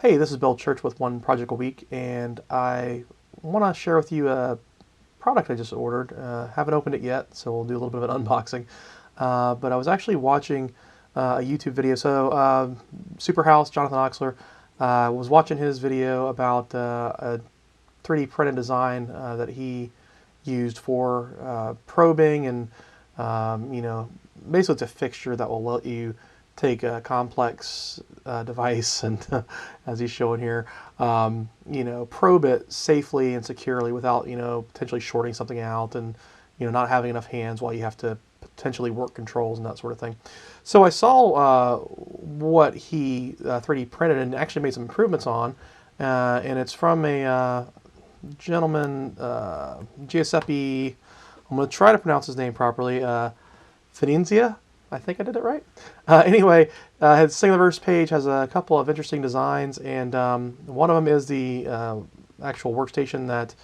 Hey, this is Bill Church with One Project a Week, and I want to share with you a product I just ordered. Haven't opened it yet, so we'll do a little bit of an unboxing. But I was actually watching a YouTube video. So Superhouse, Jonathan Oxler, was watching his video about a 3D printed design that he used for probing and, basically it's a fixture that will let you take a complex device and, as he's showing here, probe it safely and securely without, potentially shorting something out and, not having enough hands while you have to potentially work controls and that sort of thing. So I saw what he 3D printed and actually made some improvements on, and it's from a gentleman, Giuseppe. I'm going to try to pronounce his name properly. Finenzia, I think I did it right. Anyway, his Singleverse page has a couple of interesting designs, and one of them is the actual workstation that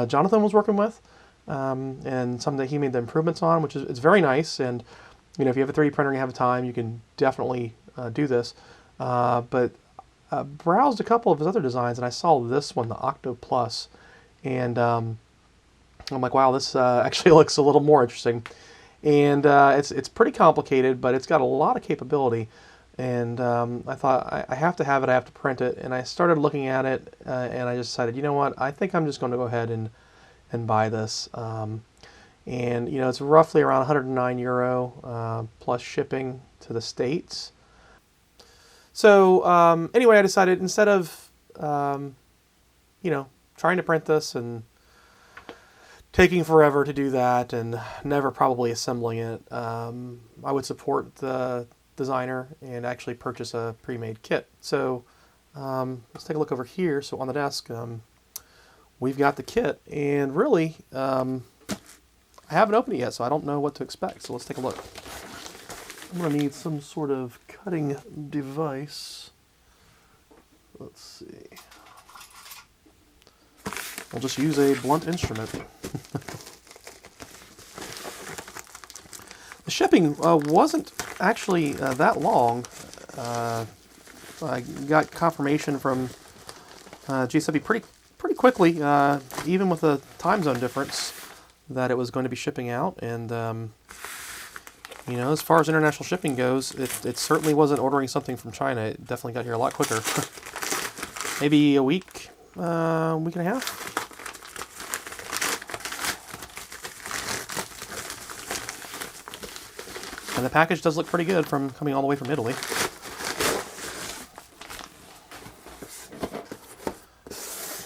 Jonathan was working with, and something that he made the improvements on, which is it's very nice. And if you have a 3D printer and you have time, you can definitely do this. But browsed a couple of his other designs, and I saw this one, the Octo Plus, and I'm like, wow, this actually looks a little more interesting. And it's pretty complicated, but it's got a lot of capability. And I thought, I have to have it, I have to print it. And I started looking at it, and I just decided, you know what, I think I'm just going to go ahead and buy this. And it's roughly around 109 euro plus shipping to the States. So anyway, I decided instead of trying to print this and taking forever to do that and never probably assembling it, I would support the designer and actually purchase a pre-made kit. So let's take a look over here. So on the desk, we've got the kit, and really, I haven't opened it yet, so I don't know what to expect. So let's take a look. I'm going to need some sort of cutting device. Let's see. I'll just use a blunt instrument. The shipping wasn't actually that long. I got confirmation from Giuseppe pretty quickly, even with the time zone difference, that it was going to be shipping out. And as far as international shipping goes, it certainly wasn't ordering something from China. It definitely got here a lot quicker. Maybe a week and a half. And the package does look pretty good from coming all the way from Italy.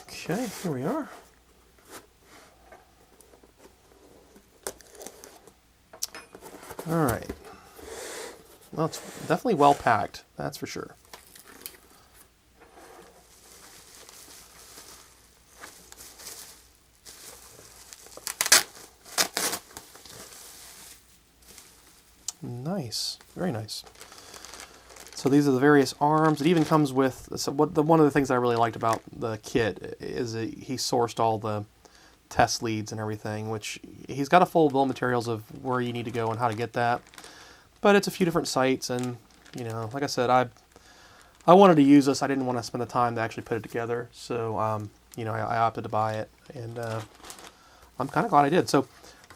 Okay, here we are. All right. Well, it's definitely well packed, that's for sure. Nice, very nice. So these are the various arms. It even comes with, one of the things I really liked about the kit is that he sourced all the test leads and everything, which he's got a full bill of materials of where you need to go and how to get that. But it's a few different sites, and like I said, I wanted to use this. I didn't want to spend the time to actually put it together, so I opted to buy it, and I'm kind of glad I did. So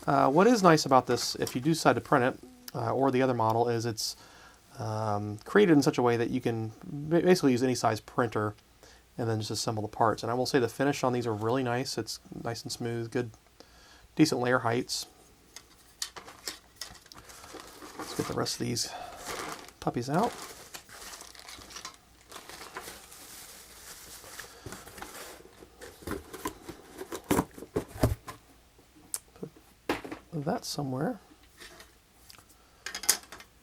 what is nice about this, if you do decide to print it, or the other model, is it's created in such a way that you can basically use any size printer and then just assemble the parts. And I will say the finish on these are really nice. It's nice and smooth, good, decent layer heights. Let's get the rest of these puppies out. Put that somewhere.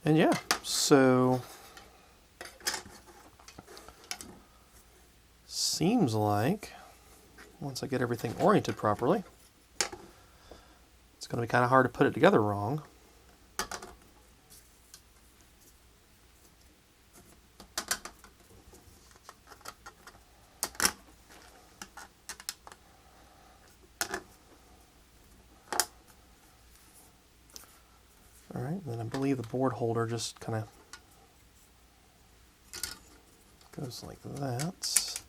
And yeah, so seems like once I get everything oriented properly, it's going to be kind of hard to put it together wrong. All right, then I believe the board holder just kind of Goes like that.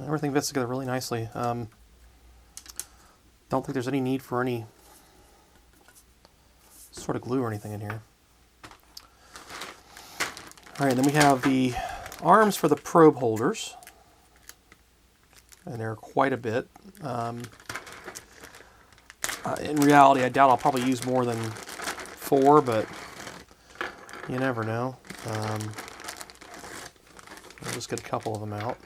Everything fits together really nicely. Don't think there's any need for any sort of glue or anything in here. All right, then we have the arms for the probe holders, and they're quite a bit. In reality, I doubt I'll probably use more than 4, but you never know. I'll just get a couple of them out.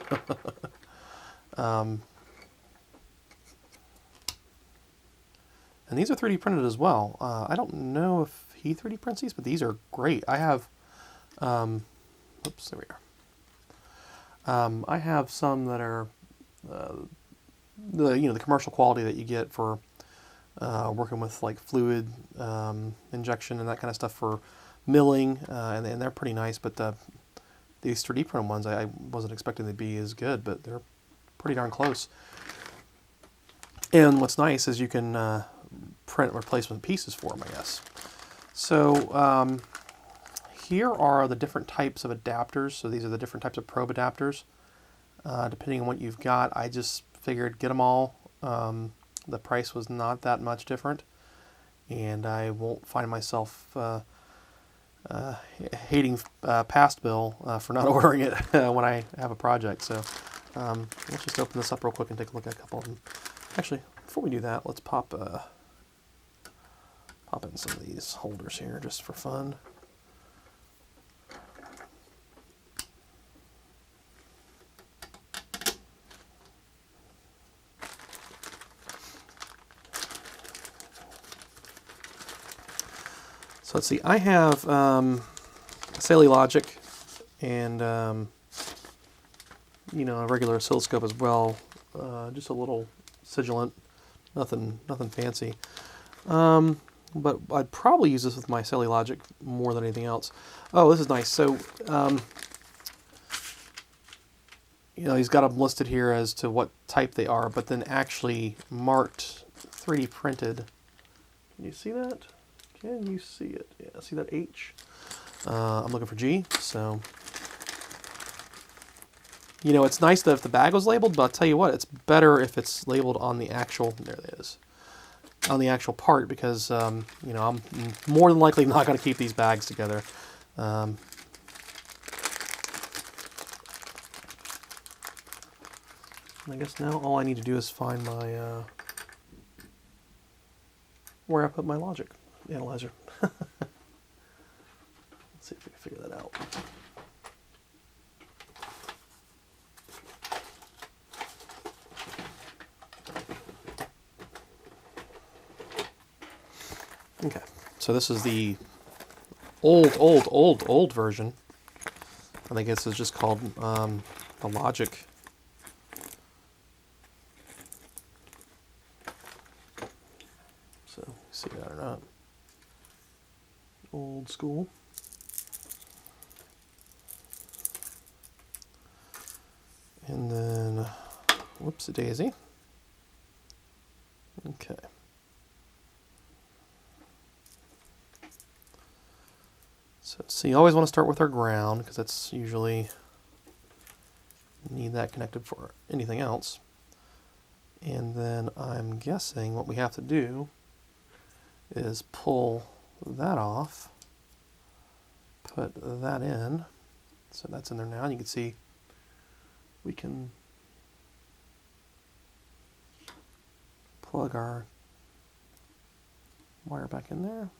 And these are 3D printed as well. I don't know if he 3D prints these, but these are great. I have, oops, there we are. I have some that are the commercial quality that you get for working with like fluid injection and that kind of stuff for milling, and they're pretty nice. But these 3D printed ones, I wasn't expecting to be as good, but they're pretty darn close. And what's nice is you can print replacement pieces for them, I guess. So here are the different types of adapters. So these are the different types of probe adapters. Depending on what you've got, I just figured get them all. The price was not that much different, and I won't find myself hating past bill for not ordering it when I have a project. So let's just open this up real quick and take a look at a couple of them. Actually, before we do that, let's pop in some of these holders here just for fun. So let's see, I have Logic and a regular oscilloscope as well. Just a little Siglent, nothing fancy. But I'd probably use this with my Logic more than anything else. Oh, this is nice. So he's got them listed here as to what type they are, but then actually marked 3D printed. Can you see that? Can you see it? Yeah, see that H? I'm looking for G, so... it's nice that if the bag was labeled, but I'll tell you what, it's better if it's labeled on the actual... There it is. On the actual part, because, I'm more than likely not going to keep these bags together. I guess now all I need to do is find my... where I put my logic analyzer. Let's see if we can figure that out. Okay, so this is the old version. I think this is just called the Logic. So, see that or not? Old school. And then, whoopsie daisy. Okay. So you always want to start with our ground, because that's usually, need that connected for anything else. And then I'm guessing what we have to do is pull that off, put that in. So that's in there now, and you can see we can plug our wire back in there.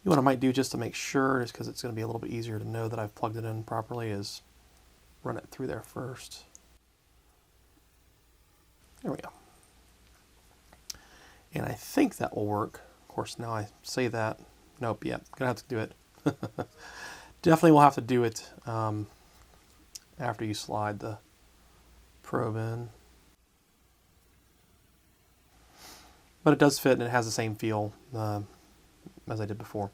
What I might do just to make sure, is because it's going to be a little bit easier to know that I've plugged it in properly, is run it through there first. There we go. And I think that will work. Of course, now I say that. Nope, yeah, gonna have to do it. Definitely will have to do it after you slide the probe in. But it does fit, and it has the same feel as I did before.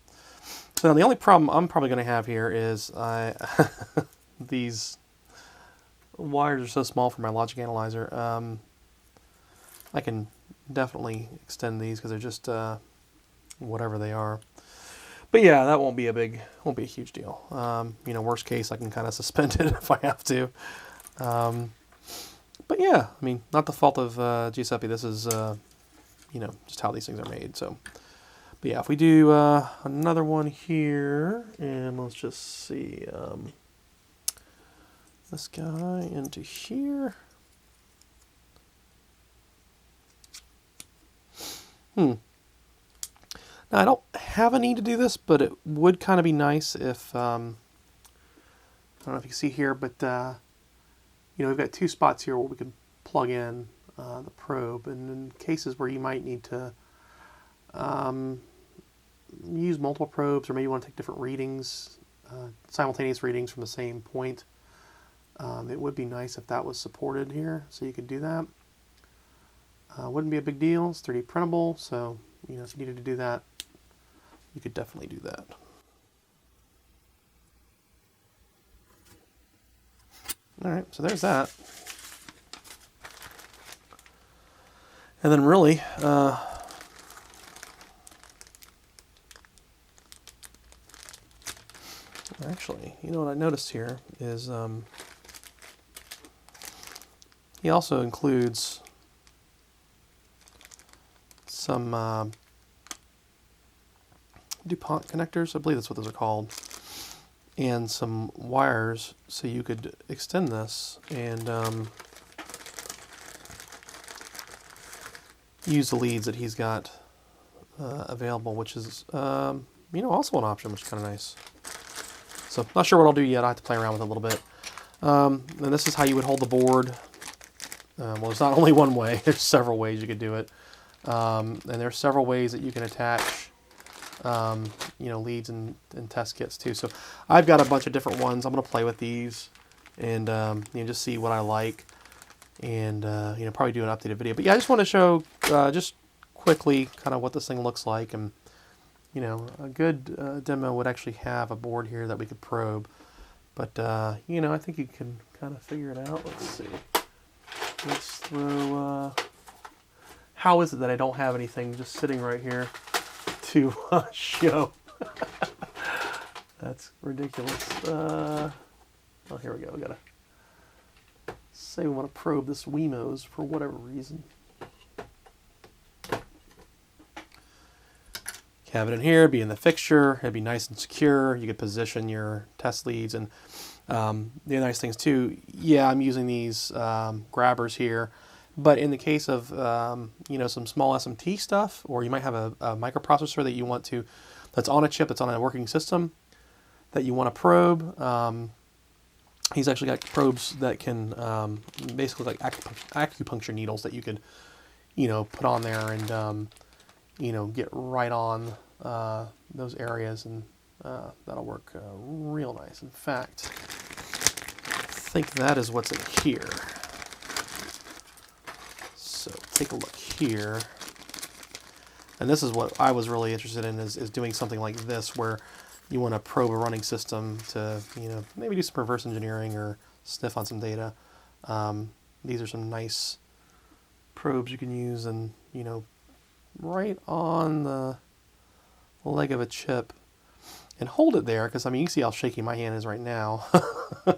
So the only problem I'm probably going to have here is these wires are so small for my logic analyzer. I can definitely extend these because they're just whatever they are. But yeah, that won't be a huge deal. You know, worst case, I can kind of suspend it if I have to. But yeah, I mean, not the fault of Giuseppe. This is, you know, just how these things are made. So, but yeah, if we do another one here, and let's just see this guy into here. Now, I don't have a need to do this, but it would kind of be nice if, I don't know if you can see here, but, you know, we've got two spots here where we can plug in the probe, and in cases where you might need to use multiple probes, or maybe you want to take different readings, simultaneous readings from the same point, it would be nice if that was supported here, so you could do that. Wouldn't be a big deal. It's 3D printable, so, you know, if you needed to do that, you could definitely do that. All right, so there's that. And then really, actually, you know what I noticed here is he also includes some DuPont connectors, I believe that's what those are called, and some wires so you could extend this and use the leads that he's got available, which is you know, also an option, which is kind of nice. So not sure what I'll do yet. I have to play around with it a little bit. And this is how you would hold the board. Well, there's not only one way. There's several ways you could do it. And there's several ways that you can attach you know, leads and test kits too. So I've got a bunch of different ones. I'm going to play with these and you know, just see what I like, and you know, probably do an updated video. But yeah, I just want to show just quickly kind of what this thing looks like, and you know, a good demo would actually have a board here that we could probe. But you know, I think you can kind of figure it out. Let's see. Let's throw. How is it that I don't have anything just sitting right here to show? That's ridiculous. Oh, here we go. We gotta say we want to probe this Wemos for whatever reason. Have it in here, be in the fixture. It'd be nice and secure. You could position your test leads, and the nice things too. Yeah, I'm using these grabbers here. But in the case of you know, some small SMT stuff, or you might have a microprocessor that you want to, that's on a chip, that's on a working system, that you want to probe, he's actually got probes that can basically like acupuncture needles that you could, you know, put on there and you know, get right on those areas, and that'll work real nice. In fact, I think that is what's in here. So take a look here, and this is what I was really interested in, is doing something like this where you want to probe a running system to, you know, maybe do some reverse engineering or sniff on some data. These are some nice probes you can use, and you know, right on the leg of a chip, and hold it there, because I mean, you can see how shaky my hand is right now. You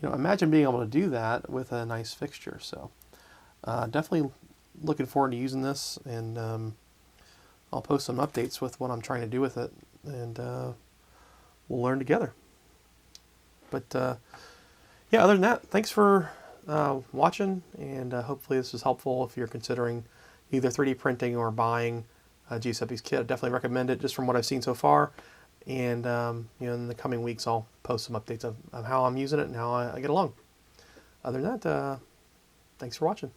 know, imagine being able to do that with a nice fixture. So definitely looking forward to using this, and I'll post some updates with what I'm trying to do with it, and we'll learn together. But yeah, other than that, thanks for watching, and hopefully this is helpful if you're considering either 3D printing or buying Giuseppe's kit. I definitely recommend it, just from what I've seen so far. And you know, in the coming weeks, I'll post some updates of how I'm using it and how I get along. Other than that, thanks for watching.